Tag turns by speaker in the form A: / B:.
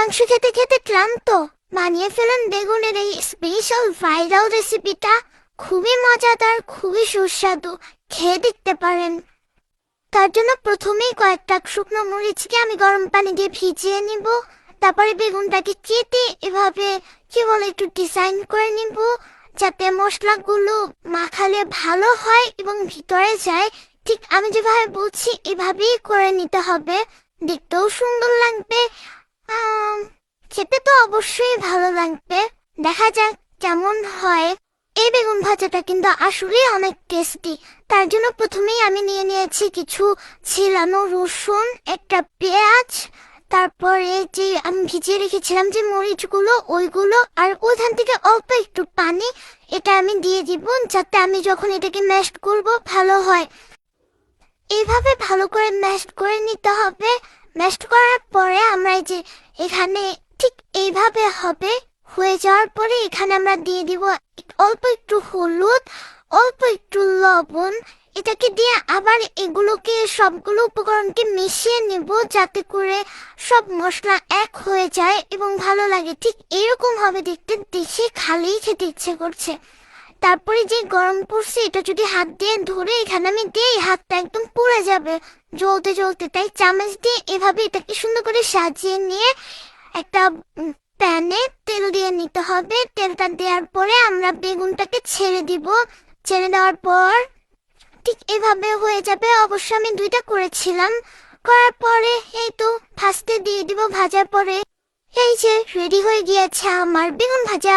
A: মাংস খেতে খেতে ক্লান্ত, বানিয়ে ফেলেন বেগুনের এই স্পেশাল ভাইরাল রেসিপিটা। খুবই মজাদার, খুবই সুস্বাদু, খেয়ে দেখতে পারেন। তার জন্য প্রথমেই কয়েকটা শুকনো মরিচকে আমি গরম পানি দিয়ে ভিজিয়ে নিব। তারপরে বেগুনটাকে কেটে এভাবে কি বলে একটু ডিজাইন করে নিব, যাতে মশলাগুলো মাখালে ভালো হয় এবং ভিতরে যায়। ঠিক আমি যেভাবে বলছি এভাবেই করে নিতে হবে, দেখতেও সুন্দর লাগবে। খেতে তো অবশ্যই ভালো লাগবে। দেখা যাক কেমন হয়। এই বেগুন ভাজাটা কিন্তু আসলে অনেক টেস্টি। তার জন্য প্রথমেই আমি নিয়ে নিয়েছি কিছু ছিলানো রসুন, একটা পেঁয়াজ, তারপরে যে আমি ভিজিয়ে রেখেছিলাম যে মরিচগুলো ওইগুলো, আর ওইখান থেকে অল্প একটু পানি, এটা আমি দিয়ে দিব যাতে আমি যখন এটাকে ম্যাশ করব ভালো হয়। এইভাবে ভালো করে ম্যাশ করে নিতে হবে। ম্যাশ করার পরে আমরা এই যে এখানে ঠিক এইভাবে হবে। হয়ে যাওয়ার পরে এখানে আমরা দিয়ে দিব অল্প একটু হলুদ, অল্প একটু লবণ। এটাকে দিয়ে আবার এগুলোকে সবগুলো উপকরণকে মিশিয়ে নিব যাতে করে সব মশলা এক হয়ে যায় এবং ভালো লাগে। ঠিক এরকম হবে দেখতে, দেখে খালিই খেতে ইচ্ছে করছে। তারপরে যে গরম পড়ছে এটা যদি হাত দিয়ে ধরে এখানে আমি দিই, হাতটা একদম পুড়ে যাবে জ্বলতে জ্বলতে। তাই চামচ দিয়ে এভাবে এটাকে সুন্দর করে সাজিয়ে নিয়ে একটা প্যানে তেল দিয়ে নিতে হবে। তেলটা দেওয়ার পরে আমরা বেগুনটাকে ছেড়ে দিব। ছেড়ে দেওয়ার পর ঠিক এভাবে হয়ে যাবে। অবশ্য আমি দুইটা করেছিলাম। করার পরে এই তো ভাজতে দিয়ে দিব। ভাজার পরে এই যে রেডি হয়ে গিয়েছে আমার বেগুন ভাজা।